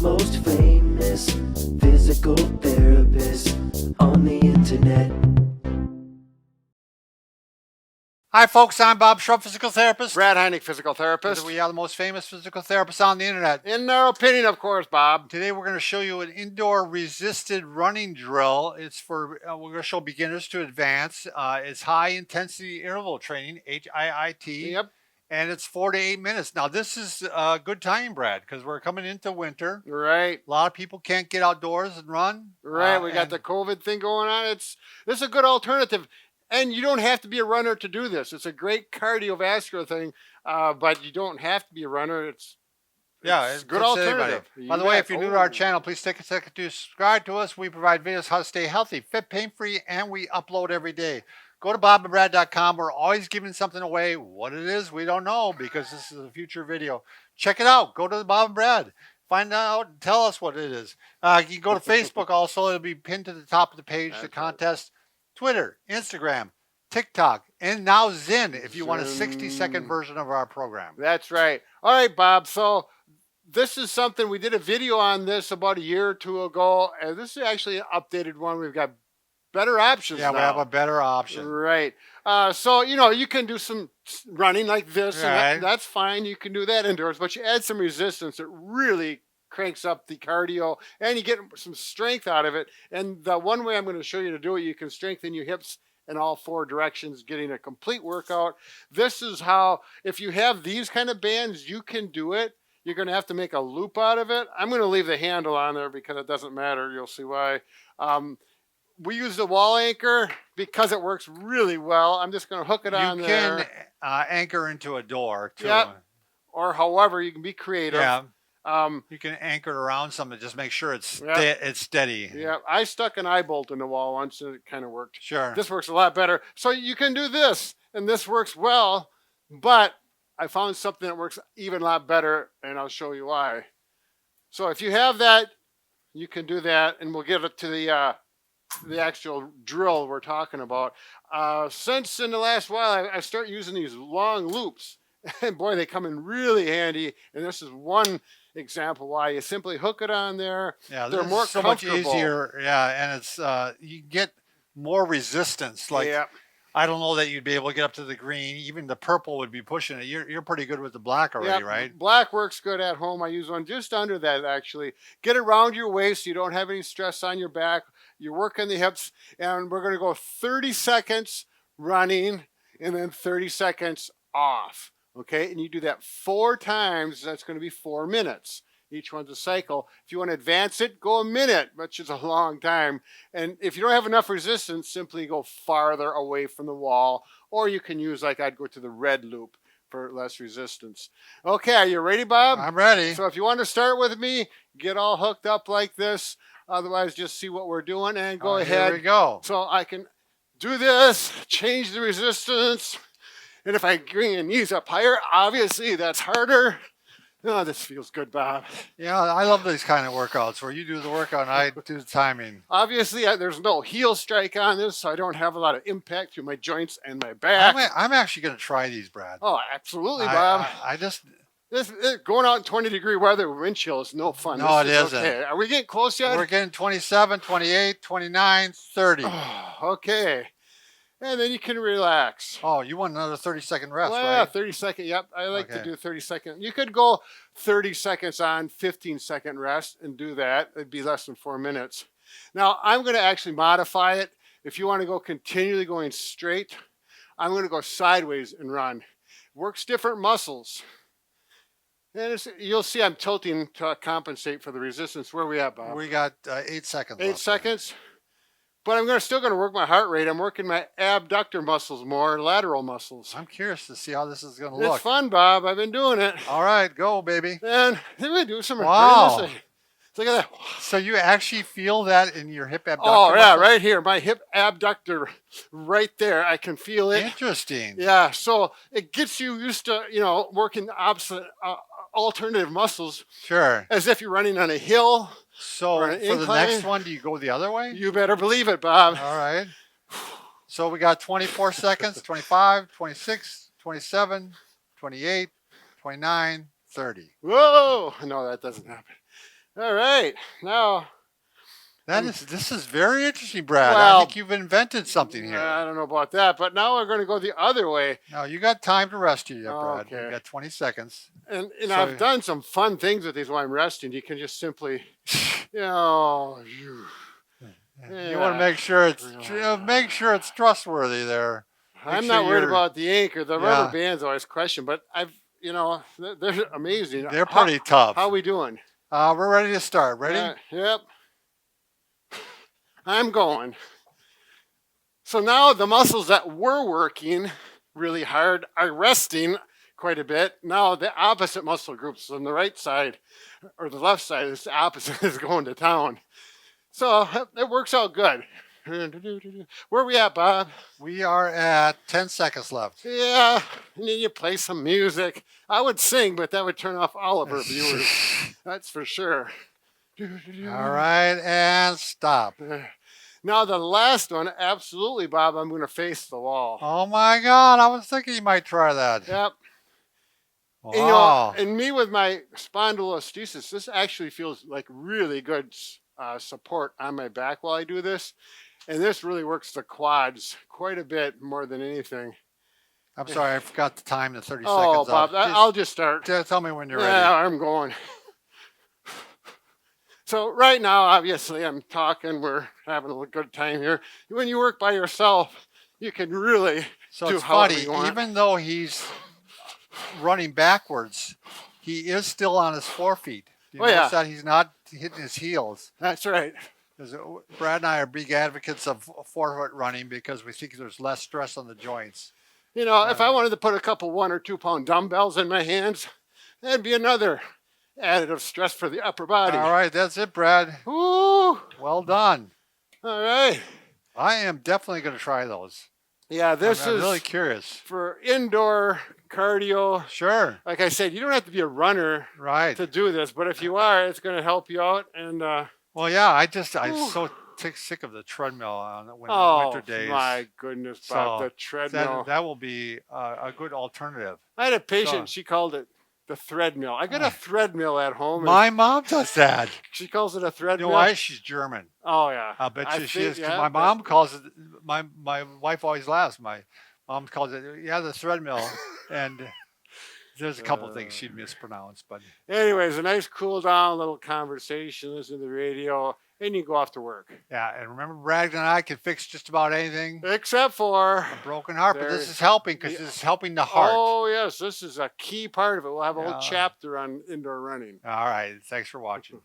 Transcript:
most famous physical therapist on the internet. Hi folks, I'm Bob Schrupp, physical therapist. Brad Heineck, physical therapist. We are the most famous physical therapists on the internet. In our opinion, of course, Bob. Today we're going to show you an indoor resisted running drill. It's for, we're going to show beginners to advanced. It's high intensity interval training, HIIT. Yep. And it's 4 to 8 minutes. Now this is good timing, Brad, because we're coming into winter. Right. A lot of people can't get outdoors and run. Right. We got the COVID thing going on. This is a good alternative. And you don't have to be a runner to do this. It's a great cardiovascular thing, but you don't have to be a runner. It's a good alternative. By the way, if you're new to our channel, please take a second to subscribe to us. We provide videos how to stay healthy, fit, pain-free, and we upload every day. Go to bobandbrad.com. We're always giving something away. What it is, we don't know because this is a future video. Check it out. Go to the Bob and Brad. Find out. Tell us what it is. You can go to Facebook also. It'll be pinned to the top of the page, the contest. Twitter, Instagram, TikTok, and now Zen if you want a 60-second version of our program. That's right. All right, Bob. So this is something, we did a video on this about a year or two ago, and this is actually an updated one. We've got better options now. We have a better option. Right. So, you can do some running like this, and that's fine. You can do that indoors, but you add some resistance. It really cranks up the cardio and you get some strength out of it. And the one way I'm going to show you to do it, you can strengthen your hips in all four directions, getting a complete workout. This is how, if you have these kind of bands, you can do it. You're going to have to make a loop out of it. I'm going to leave the handle on there because it doesn't matter. You'll see why. We use the wall anchor because it works really well. I'm just going to hook it on there. You can anchor into a door too. Yep. Or however, you can be creative. Yeah. You can anchor it around something. Just make sure it's steady. Yeah, I stuck an eye bolt in the wall once and it kind of worked. Sure. This works a lot better. So you can do this, and this works well, but I found something that works even a lot better, and I'll show you why. So if you have that, you can do that, and we'll give it to the actual drill we're talking about. Since in the last while, I start using these long loops, and boy, they come in really handy, and this is one example why. You simply hook it on there. Yeah, they're more so much easier. Yeah, and it's you get more resistance. Like I don't know that you'd be able to get up to the green. Even the purple would be pushing it. You're pretty good with the black already, right? Black works good at home. I use one just under that actually. Get around your waist so you don't have any stress on your back. You're working the hips, and we're going to go 30 seconds running and then 30 seconds off. Okay, and you do that 4 times. That's going to be 4 minutes. Each one's a cycle. If you want to advance it, go a minute, which is a long time. And if you don't have enough resistance, simply go farther away from the wall. Or you can use, like I'd go to the red loop for less resistance. Okay, are you ready, Bob? I'm ready. So if you want to start with me, get all hooked up like this. Otherwise, just see what we're doing and go ahead. Here we go. So I can do this, change the resistance. And if I bring your knees up higher, obviously that's harder. Oh, this feels good, Bob. Yeah, I love these kind of workouts where you do the workout and I do the timing. Obviously, there's no heel strike on this, so I don't have a lot of impact to my joints and my back. I'm actually going to try these, Brad. Oh, absolutely, Bob. This going out in 20-degree weather, wind chill is no fun. No, it isn't. Okay. Are we getting close yet? We're getting 27, 28, 29, 30. Oh, okay. And then you can relax. Oh, you want another 30-second rest, well, right? Yeah, 30 second. Yep, I like to do 30 second. You could go 30 seconds on, 15-second rest and do that. It'd be less than 4 minutes. Now, I'm going to actually modify it. If you want to go continually going straight, I'm going to go sideways and run. Works different muscles. And you'll see I'm tilting to compensate for the resistance. Where are we at, Bob? We got 8 seconds 8 seconds? But I'm still going to work my heart rate. I'm working my abductor muscles more, lateral muscles. I'm curious to see how this is going to look. It's fun, Bob. I've been doing it. All right, go, baby. And then we do some. Wow. Look at that. So you actually feel that in your hip abductor? Oh, yeah, muscles? right here. My hip abductor right there. I can feel it. Interesting. Yeah, so it gets you used to, working opposite, alternative muscles. Sure. As if you're running on a hill. So for the next one, do you go the other way? You better believe it, Bob. All right. So we got 24 seconds, 25, 26, 27, 28, 29, 30. Whoa! No, that doesn't happen. All right. Now, This is very interesting, Brad. I well, think you've invented something here. I don't know about that, but now we're going to go the other way. No, you got time to rest you, Brad. Okay. You got 20 seconds. And So- I've done some fun things with these while I'm resting. You can just simply, you know, You want to make sure it's trustworthy there. I'm sure not worried you're- about the ink or the Yeah. rubber bands. Always question, but they're amazing. They're pretty tough. How we doing? We're ready to start. Ready? Yep. I'm going. So now the muscles that were working really hard are resting quite a bit. Now the opposite muscle groups on the right side or the left side is the opposite is going to town. So it works out good. Where are we at, Bob? We are at 10 seconds left. Yeah, and then you play some music. I would sing, but that would turn off all of our viewers. That's for sure. All right, and stop. Now the last one, absolutely, Bob, I'm going to face the wall. Oh my God, I was thinking you might try that. Yep. Wow. And me with my spondylolisthesis, this actually feels like really good support on my back while I do this. And this really works the quads quite a bit more than anything. I'm sorry, I forgot the time, the 30 Oh, seconds. Bob, I'll just start. Tell me when you're Yeah, ready. I'm going. So right now, obviously, I'm talking. We're having a good time here. When you work by yourself, you can really So do it's however funny, you want. even though he's running backwards, he is still on his forefeet. Do you Oh, yeah. notice that he's not hitting his heels? That's right. 'Cause Brad and I are big advocates of forefoot running because we think there's less stress on the joints. You know, if I wanted to put a couple 1 or 2 pound dumbbells in my hands, that'd be another additive stress for the upper body. All right, that's it, Brad. Woo! Well done. All right. I am definitely going to try those. Yeah, this I'm is really curious. for indoor cardio. Sure. Like I said, you don't have to be a runner Right. to do this, but if you are, it's going to help you out. And Well, yeah, I'm so sick of the treadmill on the winter days. my goodness, Bob, So the treadmill. That will be a good alternative. I had a patient. So- She called it the threadmill. I got a threadmill at home. And My mom does that. she calls it a You threadmill. know why? She's German. Oh yeah. I bet you she think- is. 'Cause yeah, my but- mom calls it. My wife always laughs. My mom calls it. Yeah, the treadmill. And there's a couple things she'd mispronounce, but Anyways, a nice cool down little conversation. Listen to the radio, and you go off to work. yeah. And remember, Brad and I can fix just about anything. Except for A broken heart, but There- this is helping because Yeah. this is helping the heart. Oh yes, this is a key part of it. We'll have a whole Yeah. chapter on indoor running. All right. Thanks for watching.